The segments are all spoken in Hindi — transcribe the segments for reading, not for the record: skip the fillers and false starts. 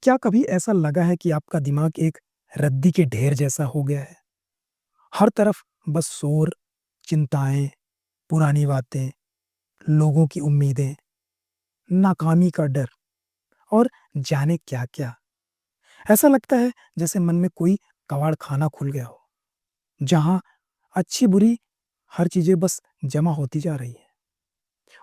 क्या कभी ऐसा लगा है कि आपका दिमाग एक रद्दी के ढेर जैसा हो गया है? हर तरफ बस शोर, चिंताएँ, पुरानी बातें, लोगों की उम्मीदें, नाकामी का डर और जाने क्या-क्या। ऐसा लगता है जैसे मन में कोई कबाड़खाना खुल गया हो, जहाँ अच्छी-बुरी हर चीज़ें बस जमा होती जा रही हैं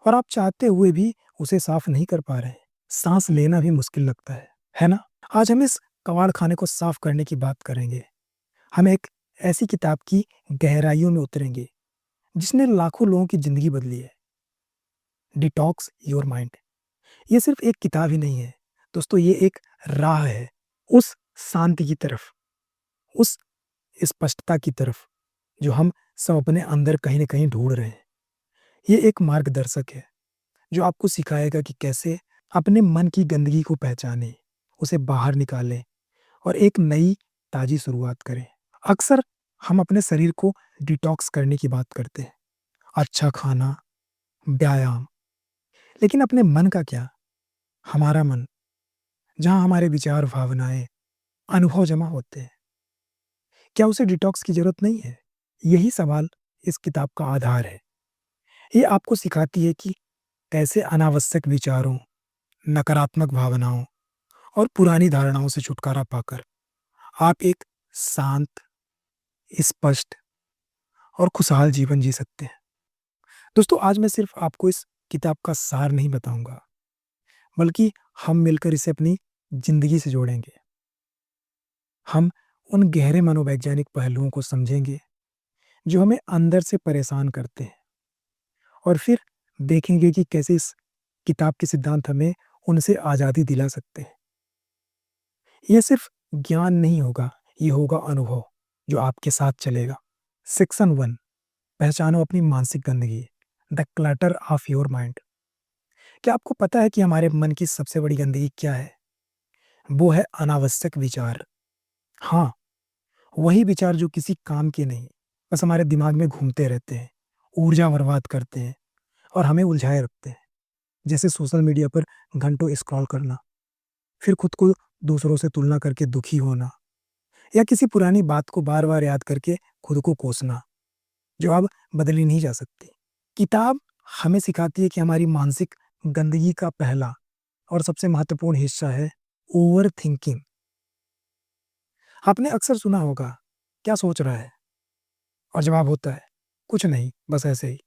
और आप चाहते हुए भी उसे साफ नहीं कर पा रहे हैं। साँस लेना भी मुश्किल लगता है ना? आज हम इस कबाड़खाने को साफ करने की बात करेंगे। हम एक ऐसी किताब की गहराइयों में उतरेंगे, जिसने लाखों लोगों की ज़िंदगी बदली है। Detox your mind. ये सिर्फ़ एक किताब ही नहीं है, दोस्तों ये एक राह है, उस शांति की तरफ, उस स्पष्टता की तरफ, जो हम सब अपने अंदर कहीं न कहीं ढूँढ रहे हैं। ये एक मार्गदर्शक है, जो आपको सिखाएगा कि कैसे अपने मन की गंदगी को पहचानें, उसे बाहर निकालें और एक नई, ताज़ी शुरुआत करें। अक्सर हम अपने शरीर को डिटॉक्स करने की बात करते हैं, अच्छा खाना, व्यायाम, लेकिन अपने मन का क्या? हमारा मन, जहाँ हमारे विचार, भावनाएँ, अनुभव जमा होते हैं, क्या उसे डिटॉक्स की ज़रूरत नहीं है? यही सवाल इस किताब का आधार है। ये आपको सिखाती है कि कैसे अनावश्यक विचारों, नकारात्मक भावनाओं और पुरानी धारणाओं से छुटकारा पाकर आप एक शांत, स्पष्ट और खुशहाल जीवन जी सकते हैं। दोस्तों, आज मैं सिर्फ़ आपको इस किताब का सार नहीं बताऊँगा, बल्कि हम मिलकर इसे अपनी ज़िंदगी से जोड़ेंगे। हम उन गहरे मनोवैज्ञानिक पहलुओं को समझेंगे, जो हमें अंदर से परेशान करते हैं और फिर देखेंगे कि कैसे इस किताब के सिद्धांत हमें उनसे आज़ादी दिला सकते हैं। ये सिर्फ़ ज्ञान नहीं होगा, ये होगा अनुभव, जो आपके साथ चलेगा। सेक्शन 1, पहचानो अपनी मानसिक गंदगी, the clutter of your mind. क्या आपको पता है कि हमारे मन की सबसे बड़ी गंदगी क्या है? वो है अनावश्यक विचार। हाँ, वही विचार जो किसी काम के नहीं, बस हमारे दिमाग में घूमते रहते हैं, ऊर्जा बर्बाद करते हैं और हमें उलझाए रखते हैं। जैसे सोशल मीडिया पर घंटों स्क्रॉल करना, फिर खुद को दूसरों से तुलना करके दुखी होना या किसी पुरानी बात को बार-बार याद करके खुद को कोसना, जो अब बदली नहीं जा सकती। किताब हमें सिखाती है कि हमारी मानसिक गंदगी का पहला और सबसे महत्वपूर्ण हिस्सा है ओवरथिंकिंग। आपने अक्सर सुना होगा, क्या सोच रहा है? और जवाब होता है, कुछ नहीं, बस ऐसे ही।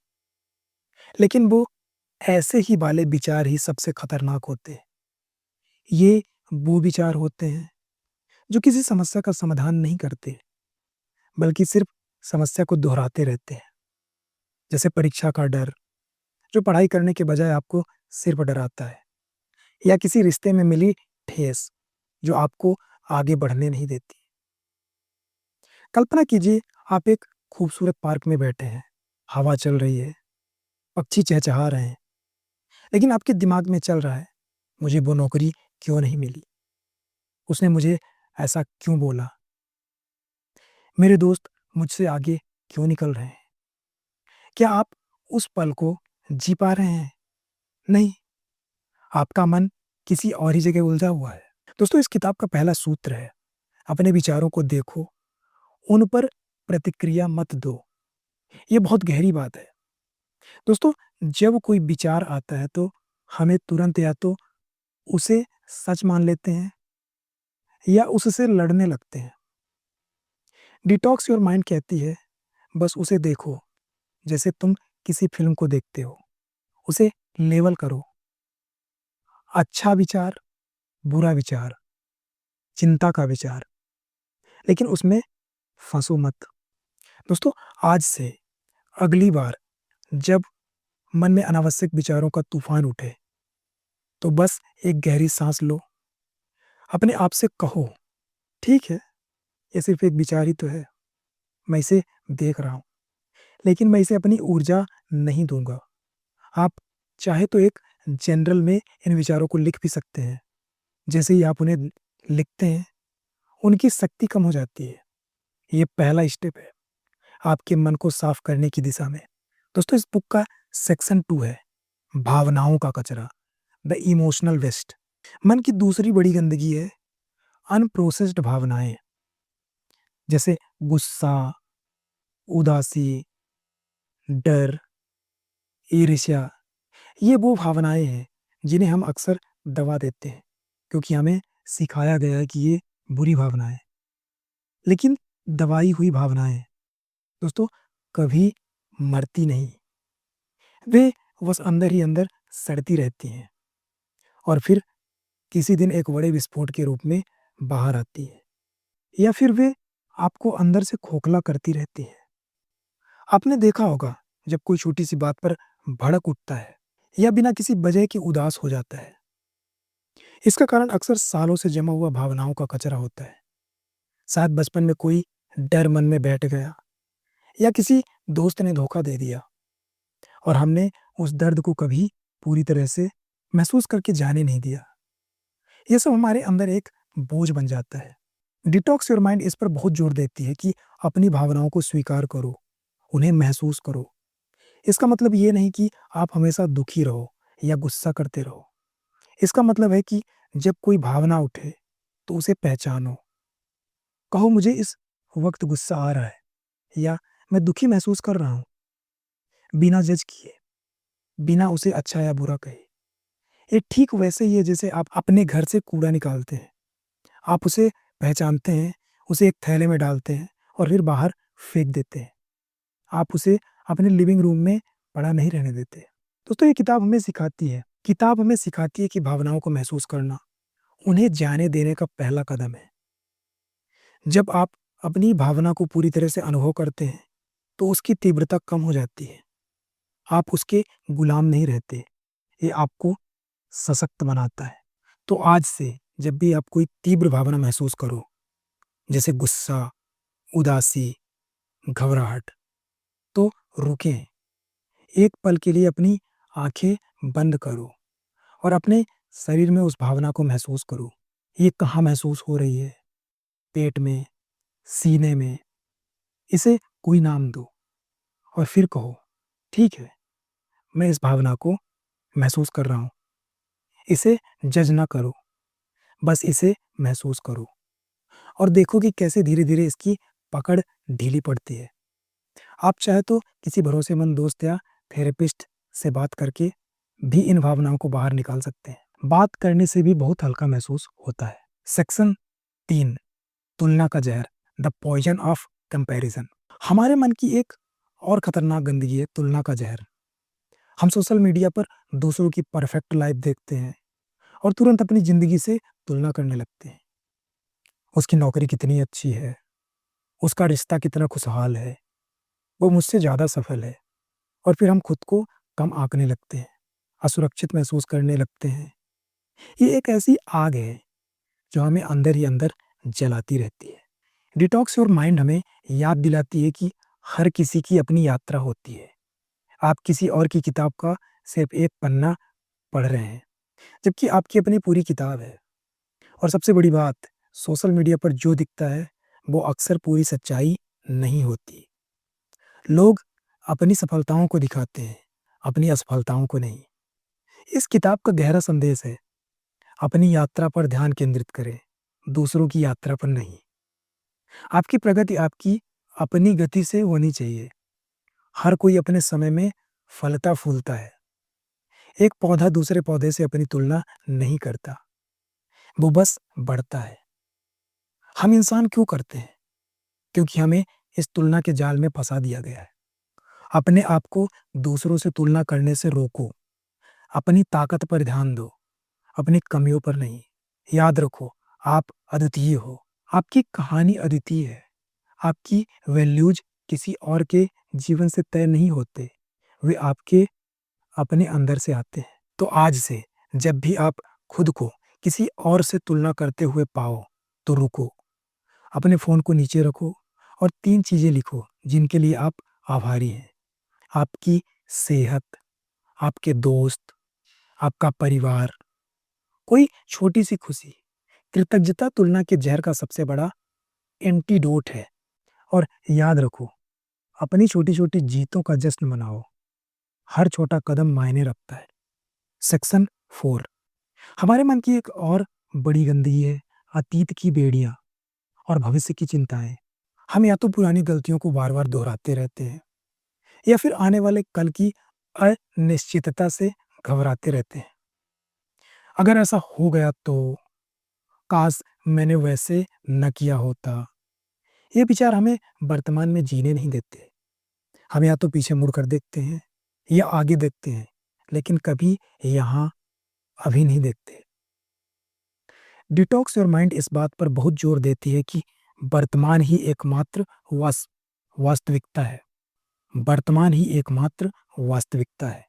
लेकिन ऐसे ही वाले विचार ही सबसे खतरनाक होते हैं। ये वो विचार होते हैं, जो किसी समस्या का समाधान नहीं करते, बल्कि सिर्फ समस्या को दोहराते रहते हैं। जैसे परीक्षा का डर, जो पढ़ाई करने के बजाय आपको सिर्फ डराता है, या किसी रिश्ते में मिली ठेस, जो आपको आगे बढ़ने नहीं देती। कल्पना कीजिए, आप एक खूबसूरत पार्क में बैठे हैं, हवा चल रही है, पक्षी चहचहा रहे हैं, लेकिन आपके दिमाग में चल रहा है, मुझे वो नौकरी क्यों नहीं मिली? उसने मुझे ऐसा क्यों बोला? मेरे दोस्त मुझसे आगे क्यों निकल रहे हैं? क्या आप उस पल को जी पा रहे हैं? नहीं, आपका मन किसी और ही जगह उलझा हुआ है। दोस्तों, इस किताब का पहला सूत्र है, अपने विचारों को देखो, उन पर प्रतिक्रिया मत दो। ये बहुत गहरी बात है। दोस्तों, जब कोई विचार आता है तो हमें तुरंत या तो उसे सच मान लेते हैं या उससे लड़ने लगते हैं। डिटॉक्स योर माइंड कहती है, बस उसे देखो, जैसे तुम किसी फ़िल्म को देखते हो। उसे लेबल करो, अच्छा विचार, बुरा विचार, चिंता का विचार, लेकिन उसमें फँसो मत। दोस्तों, आज से अगली बार जब मन में अनावश्यक विचारों का तूफ़ान उठे, तो बस एक गहरी साँस लो, अपने आप से कहो, ठीक है, ये सिर्फ़ एक विचार ही तो है, मैं इसे देख रहा हूँ, लेकिन मैं इसे अपनी ऊर्जा नहीं दूँगा। आप चाहे तो एक जनरल में इन विचारों को लिख भी सकते हैं। जैसे ही आप उन्हें लिखते हैं, उनकी शक्ति कम हो जाती है। ये पहला स्टेप है, आपके मन को साफ करने की दिशा में। दोस्तों, इस बुक का सेक्शन 2 है, भावनाओं का कचरा, द इमोशनल वेस्ट। मन की दूसरी बड़ी गंदगी है अनप्रोसेस्ड भावनाएँ जैसे गुस्सा, उदासी, डर, ईर्ष्या, ये वो भावनाएँ हैं जिन्हें हम अक्सर दबा देते हैं, क्योंकि हमें सिखाया गया है कि ये बुरी भावना है। लेकिन दबाई हुई भावनाएँ दोस्तों कभी मरती नहीं, वे बस अंदर ही अंदर सड़ती रहती हैं और फिर किसी दिन एक बड़े विस्फोट के रूप में बाहर आती हैं, या फिर वे आपको अंदर से खोखला करती रहती हैं। आपने देखा होगा जब कोई छोटी-सी बात पर भड़क उठता है या बिना किसी वजह के उदास हो जाता है। इसका कारण अक्सर सालों से जमा हुआ भावनाओं का कचरा होता है। शायद बचपन में कोई डर मन में बैठ गया या किसी दोस्त ने धोखा दे दिया और हमने उस दर्द को कभी पूरी तरह से महसूस करके जाने नहीं दिया। ये सब हमारे अंदर एक बोझ बन जाता है। डिटॉक्स योर माइंड इस पर बहुत जोर देती है कि अपनी भावनाओं को स्वीकार करो, उन्हें महसूस करो। इसका मतलब ये नहीं कि आप हमेशा दुखी रहो या गुस्सा करते रहो। इसका मतलब है कि जब कोई भावना उठे, तो उसे पहचानो। कहो मुझे इस वक़्त गुस्सा आ रहा है या मैं दुखी महसूस कर रहा हूँ, बिना जज किए, बिना उसे अच्छा या बुरा कहे। ये ठीक वैसे ही है जैसे आप अपने घर से कूड़ा निकालते हैं। आप उसे पहचानते हैं, उसे एक थैले में डालते हैं और फिर बाहर फेंक देते हैं। आप उसे अपने लिविंग रूम में पड़ा नहीं रहने देते। दोस्तों ये किताब हमें सिखाती है कि भावनाओं को महसूस करना, उन्हें जाने देने का पहला कदम है। जब आप अपनी भावना को पूरी तरह से अनुभव करते हैं, तो उसकी तीव्रता कम हो जाती है। आप उसके गुलाम नहीं रहते, ये आपको सशक्त बनाता है। तो आज से जब भी आप कोई तीव्र भावना महसूस करो, जैसे गुस्सा, उदासी, घबराहट, तो रुकें। एक पल के लिए अपनी आँखें बंद करो और अपने शरीर में उस भावना को महसूस करो। ये कहाँ महसूस हो रही है? पेट में, सीने में? इसे कोई नाम दो और फिर कहो, ठीक है, मैं इस भावना को महसूस कर रहा हूँ। इसे जज ना करो, बस इसे महसूस करो और देखो कि कैसे धीरे-धीरे इसकी पकड़ ढीली पड़ती है। आप चाहे तो किसी भरोसेमंद दोस्त या थेरेपिस्ट से बात करके भी इन भावनाओं को बाहर निकाल सकते हैं। बात करने से भी बहुत हल्का महसूस होता है। सेक्शन 3 तुलना का ज़हर, द पॉइज़न ऑफ कंपैरिज़न। हमारे मन की एक और खतरनाक गंदगी है तुलना का ज़हर। हम सोशल मीडिया पर दूसरों की परफेक्ट लाइफ़ देखते हैं और तुरंत अपनी ज़िंदगी से तुलना करने लगते हैं। उसकी नौकरी कितनी अच्छी है, उसका रिश्ता कितना खुशहाल है, वो मुझसे ज़्यादा सफल है। और फिर हम खुद को कम आँकने लगते हैं, असुरक्षित महसूस करने लगते हैं। ये एक ऐसी आग है जो हमें अंदर ही अंदर जलाती रहती है। डिटॉक्स योर माइंड हमें याद दिलाती है कि हर किसी की अपनी यात्रा होती है। आप किसी और की किताब का सिर्फ़ एक पन्ना पढ़ रहे हैं, जबकि आपकी अपनी पूरी किताब है। और सबसे बड़ी बात, सोशल मीडिया पर जो दिखता है, वो अक्सर पूरी सच्चाई नहीं होती। लोग अपनी सफलताओं को दिखाते हैं, अपनी असफलताओं को नहीं। इस किताब का गहरा संदेश है, अपनी यात्रा पर ध्यान केंद्रित करें, दूसरों की यात्रा पर नहीं। आपकी प्रगति आपकी अपनी गति से होनी चाहिए। हर कोई अपने समय में फलता-फूलता है। एक पौधा दूसरे पौधे से अपनी तुलना नहीं करता, वो बस बढ़ता है। हम इंसान क्यों करते हैं? क्योंकि हमें इस तुलना के जाल में फँसा दिया गया है। अपने आप को दूसरों से तुलना करने से रोको, अपनी ताकत पर ध्यान दो, अपनी कमियों पर नहीं। याद रखो, आप अद्वितीय हो, आपकी कहानी अद्वितीय है, आपकी वैल्यूज़ किसी और के जीवन से तय नहीं होते, वे आपके अपने अंदर से आते हैं। तो आज से जब भी आप खुद को किसी और से तुलना करते हुए पाओ, तो रुको, अपने फ़ोन को नीचे रखो और 3 चीज़ें लिखो जिनके लिए आप आभारी हैं। आपकी सेहत, आपके दोस्त, आपका परिवार, कोई छोटी-सी खुशी। कृतज्ञता तुलना के ज़हर का सबसे बड़ा एंटीडोट है। और याद रखो, अपनी छोटी-छोटी जीतों का जश्न मनाओ। हर छोटा कदम मायने रखता है। सेक्शन 4 हमारे मन की एक और बड़ी गंदगी है अतीत की बेड़ियाँ और भविष्य की चिंताएँ। हम या तो पुरानी गलतियों को बार-बार दोहराते रहते हैं या फिर आने वाले कल की अनिश्चितता से घबराते रहते हैं। अगर ऐसा हो गया तो काश मैंने वैसे न किया होता। ये विचार हमें वर्तमान में जीने नहीं देते। हम या तो पीछे मुड़कर देखते हैं या आगे देखते हैं, लेकिन कभी यहाँ अभी नहीं देखते। डिटॉक्स योर माइंड इस बात पर बहुत जोर देती है कि वर्तमान ही एकमात्र वास्तविकता है। वर्तमान ही एकमात्र वास्तविकता है।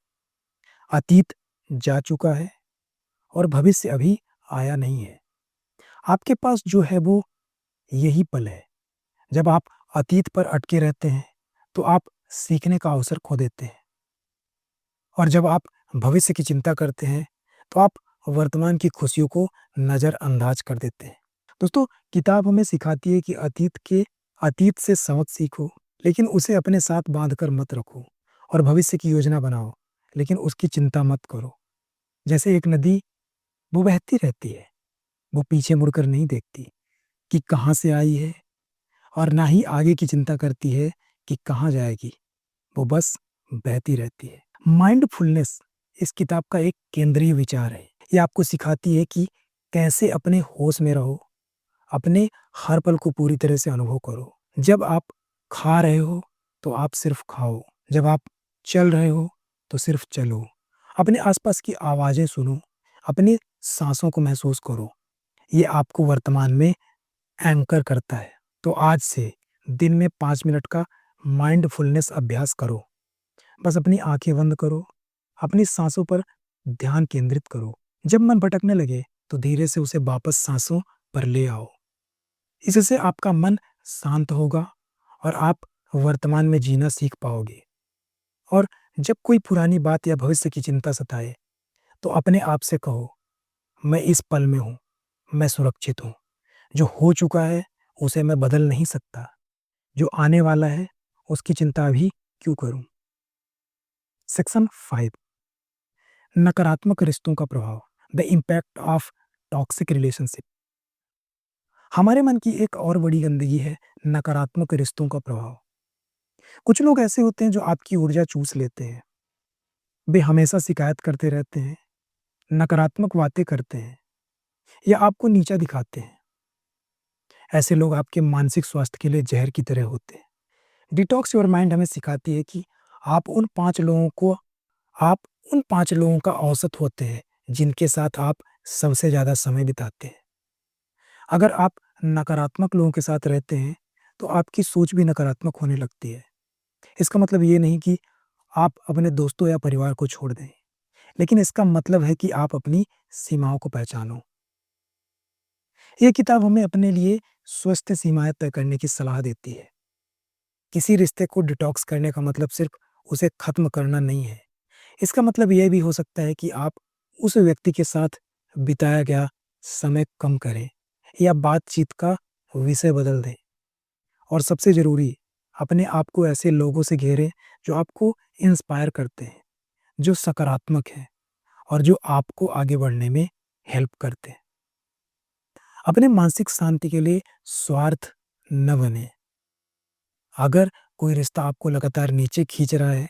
अतीत जा चुका है और भविष्य अभी आया नहीं है। आपके पास जो है वो यही पल है। जब आप अतीत पर अटके रहते हैं, तो आप सीखने का अवसर खो देते हैं और जब आप भविष्य की चिंता करते हैं, तो आप वर्तमान की खुशियों को नज़रअंदाज कर देते हैं। दोस्तों, किताब हमें सिखाती है कि अतीत से सबक सीखो, लेकिन उसे अपने साथ बाँधकर मत रखो और भविष्य की योजना बनाओ, लेकिन उसकी चिंता मत करो। जैसे एक नदी, वो बहती रहती है, वो पीछे मुड़कर नहीं देखती कि कहाँ से आई है और ना ही आगे की चिंता करती है कि कहाँ जाएगी, वो बस बहती रहती है। माइंडफुलनेस इस किताब का एक केंद्रीय विचार है। ये आपको सिखाती है कि कैसे अपने होश में रहो, अपने हर पल को पूरी तरह से अनुभव करो। जब आप खा रहे हो, तो आप सिर्फ खाओ। जब आप चल रहे हो, तो सिर्फ चलो। अपने आसपास की आवाज़ें सुनो, अपनी साँसों को महसूस करो। ये आपको वर्तमान में एंकर करता है। तो आज से दिन में 5 मिनट का माइंडफुलनेस अभ्यास करो। बस अपनी आँखें बंद करो, अपनी साँसों पर ध्यान केंद्रित करो। जब मन भटकने लगे, तो धीरे से उसे वापस साँसों पर ले आओ। इससे आपका मन शांत होगा और आप वर्तमान में जीना सीख पाओगे। और जब कोई पुरानी बात या भविष्य की चिंता सताए, तो अपने आप से कहो, मैं इस पल में हूँ, मैं सुरक्षित हूँ। जो हो चुका है, उसे मैं बदल नहीं सकता। जो आने वाला है, उसकी चिंता अभी क्यों करूँ? सेक्शन 5, नकारात्मक रिश्तों का प्रभाव, the impact of toxic relationship. हमारे मन की एक और बड़ी गंदगी है नकारात्मक रिश्तों का प्रभाव। कुछ लोग ऐसे होते हैं जो आपकी ऊर्जा चूस लेते हैं। वे हमेशा शिकायत करते रहते हैं, नकारात्मक बातें करते हैं या आपको नीचा दिखाते हैं। ऐसे लोग आपके मानसिक स्वास्थ्य के लिए जहर की तरह होते हैं। डिटॉक्स योर माइंड हमें सिखाती है कि आप उन 5 लोगों को आप उन 5 लोगों का औसत होते हैं, जिनके साथ आप सबसे ज़्यादा समय बिताते हैं। अगर आप नकारात्मक लोगों के साथ रहते हैं, तो आपकी सोच भी नकारात्मक होने लगती है। इसका मतलब ये नहीं कि आप अपने दोस्तों या परिवार को छोड़ दें, लेकिन इसका मतलब है कि आप अपनी सीमाओं को पहचानो। ये किताब हमें अपने लिए स्वस्थ सीमाएँ तय करने की सलाह देती है। किसी रिश्ते को डिटॉक्स करने का मतलब सिर्फ़ उसे ख़त्म करना नहीं है। इसका मतलब ये भी हो सकता है कि आप उस व्यक्ति के साथ बिताया गया समय कम करें या बातचीत का विषय बदल दें। और सबसे ज़रूरी, अपने आप को ऐसे लोगों से घेरें जो आपको इंस्पायर करते हैं, जो सकारात्मक हैं और जो आपको आगे बढ़ने में हेल्प करते हैं। अपने मानसिक शांति के लिए स्वार्थ न बनें। अगर कोई रिश्ता आपको लगातार नीचे खींच रहा है,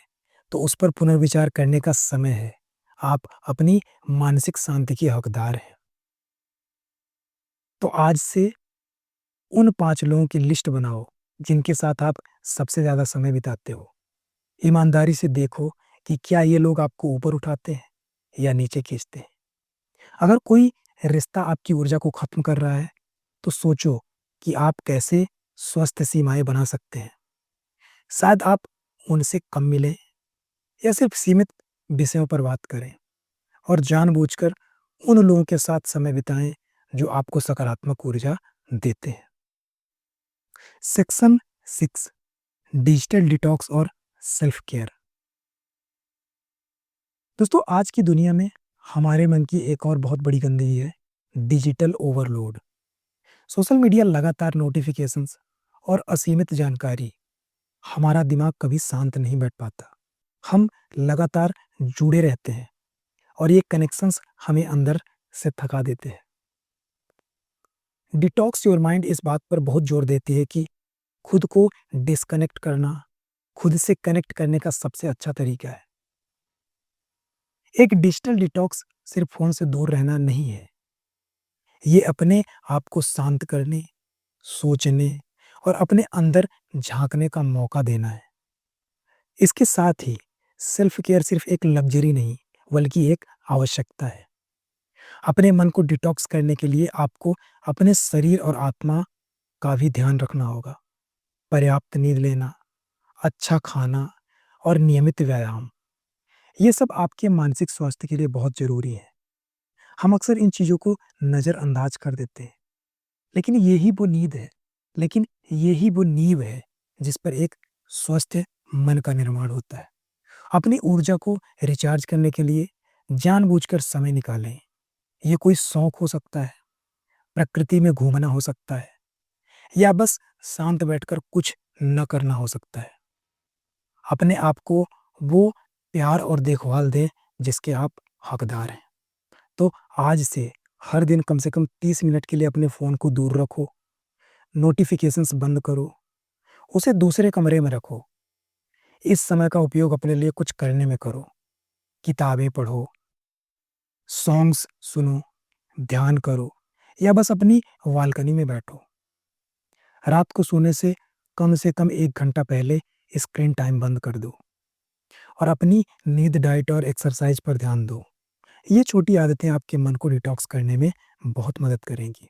तो उस पर पुनर्विचार करने का समय है। आप अपनी मानसिक शांति के हकदार हैं। तो आज से उन 5 लोगों की लिस्ट बनाओ, जिनके साथ आप सबसे ज़्यादा समय बिताते हो। ईमानदारी से देखो कि क्या ये लोग आपको ऊपर उठाते हैं या नीचे खींचते हैं। अगर कोई रिश्ता आपकी ऊर्जा को खत्म कर रहा है, तो सोचो कि आप कैसे स्वस्थ सीमाएँ बना सकते हैं। शायद आप उनसे कम मिलें या सिर्फ सीमित विषयों पर बात करें और जानबूझकर उन लोगों के साथ समय बिताएं जो आपको सकारात्मक ऊर्जा देते हैं। सेक्शन 6, डिजिटल डिटॉक्स और सेल्फ केयर। दोस्तों, आज की दुनिया में हमारे मन की एक और बहुत बड़ी गंदगी है डिजिटल ओवरलोड। सोशल मीडिया, लगातार नोटिफिकेशंस और असीमित जानकारी, हमारा दिमाग कभी शांत नहीं बैठ पाता। हम लगातार जुड़े रहते हैं और ये कनेक्शंस हमें अंदर से थका देते हैं। डिटॉक्स योर माइंड इस बात पर बहुत जोर देती है कि खुद को डिस्कनेक्ट करना, खुद से कनेक्ट करने का सबसे अच्छा तरीका है। एक डिजिटल डिटॉक्स सिर्फ फ़ोन से दूर रहना नहीं है। ये अपने आप को शांत करने, सोचने और अपने अंदर झाँकने का मौका देना है। इसके साथ ही सेल्फ केयर सिर्फ एक लग्ज़री नहीं, बल्कि एक आवश्यकता है। अपने मन को डिटॉक्स करने के लिए आपको अपने शरीर और आत्मा का भी ध्यान रखना होगा। पर्याप्त नींद लेना, अच्छा खाना और नियमित व्यायाम, ये सब आपके मानसिक स्वास्थ्य के लिए बहुत ज़रूरी है। हम अक्सर इन चीज़ों को नज़रअंदाज कर देते हैं, लेकिन यही वो नींव है, जिस पर एक स्वस्थ मन का निर्माण होता है। अपनी ऊर्जा को रिचार्ज करने के लिए जानबूझकर समय निकालें। ये कोई शौक हो सकता है, प्रकृति में घूमना हो सकता है या बस शांत बैठकर कुछ न करना हो सकता है। अपने आप को वो प्यार और देखभाल दें जिसके आप हकदार हैं। तो आज से हर दिन कम से कम 30 मिनट के लिए अपने फ़ोन को दूर रखो, नोटिफ़िकेशंस बंद करो, उसे दूसरे कमरे में रखो। इस समय का उपयोग अपने लिए कुछ करने में करो। किताबें पढ़ो, सॉन्ग्स सुनो, ध्यान करो या बस अपनी बालकनी में बैठो। रात को सोने से कम 1 घंटा पहले स्क्रीन टाइम बंद कर दो और अपनी नींद, डाइट और एक्सरसाइज पर ध्यान दो। ये छोटी आदतें आपके मन को डिटॉक्स करने में बहुत मदद करेंगी।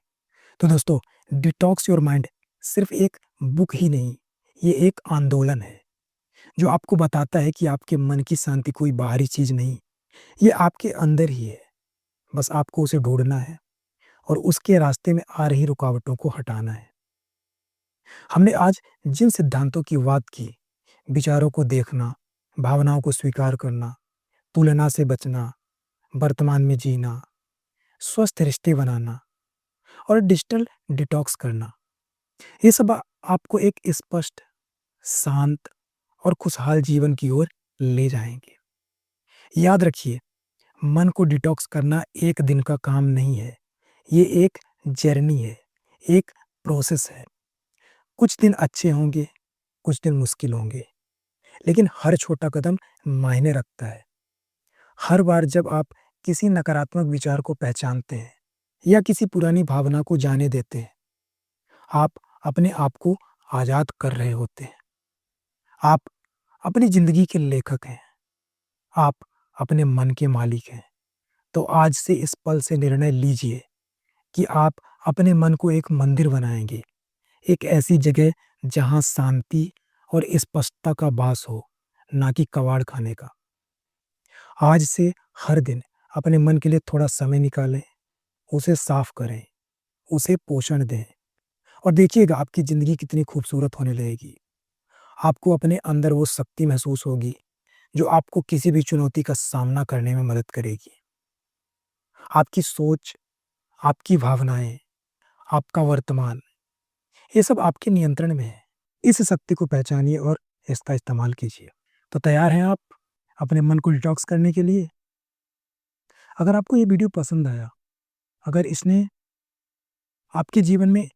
तो दोस्तों, डिटॉक्स योर माइंड सिर्फ एक बुक ही नहीं, ये एक आंदोलन है, जो आपको बताता है कि आपके मन की शांति कोई बाहरी चीज़ नहीं, ये आपके अंदर ही है। बस आपको उसे ढूँढना है और उसके रास्ते में आ रही रुकावटों को हटाना है। हमने आज जिन सिद्धांतों की बात की, विचारों को देखना, भावनाओं को स्वीकार करना, तुलना से बचना, वर्तमान में जीना, स्वस्थ रिश्ते बनाना और डिजिटल डिटॉक्स करना, ये सब आपको एक स्पष्ट, शांत और खुशहाल जीवन की ओर ले जाएँगे। याद रखिए, मन को डिटॉक्स करना एक दिन का काम नहीं है, ये एक जर्नी है, एक प्रोसेस है। कुछ दिन अच्छे होंगे, कुछ दिन मुश्किल होंगे, लेकिन हर छोटा कदम मायने रखता है। हर बार जब आप किसी नकारात्मक विचार को पहचानते हैं या किसी पुरानी भावना को जाने देते हैं, आप अपने आप को आज़ाद कर रहे होते हैं। आप अपनी ज़िंदगी के लेखक हैं, आप अपने मन के मालिक हैं। तो आज से इस पल से निर्णय लीजिए कि आप अपने मन को एक मंदिर बनाएँगे, एक ऐसी जगह जहाँ शांति और स्पष्टता का वास हो, ना कि कबाड़ खाने का। आज से हर दिन अपने मन के लिए थोड़ा समय निकालें, उसे साफ करें, उसे पोषण दें और देखिएगा आपकी ज़िंदगी कितनी खूबसूरत होने लगेगी। आपको अपने अंदर वो शक्ति महसूस होगी, जो आपको किसी भी चुनौती का सामना करने में मदद करेगी। आपकी सोच, आपकी भावनाएँ, आपका वर्तमान, ये सब आपके नियंत्रण में है। इस शक्ति को पहचानिए और इसका इस्तेमाल कीजिए। तो तैयार हैं आप अपने मन को डिटॉक्स करने के लिए? अगर आपको ये वीडियो पसंद आया, अगर इसने आपके जीवन में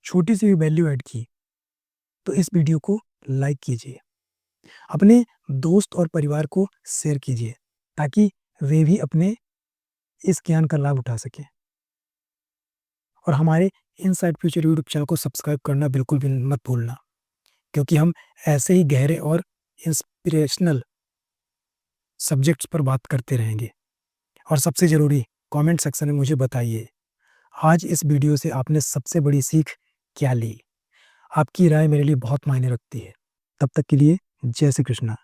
छोटी-सी भी वैल्यू ऐड की, तो इस वीडियो को लाइक कीजिए। अपने दोस्त और परिवार को शेयर कीजिए, ताकि वे भी अपने इस ज्ञान का लाभ उठा सकें। और हमारे इनसाइड फ्यूचर यूट्यूब चैनल को सब्सक्राइब करना बिल्कुल भी मत भूलना, क्योंकि हम ऐसे ही गहरे और इंस्पिरेशनल सब्जेक्ट्स पर बात करते रहेंगे। और सबसे ज़रूरी, कमेंट सेक्शन में मुझे बताइए, आज इस वीडियो से आपने सबसे बड़ी सीख क्या ली? आपकी राय मेरे लिए बहुत मायने रखती है। तब तक के लिए जय श्री कृष्णा।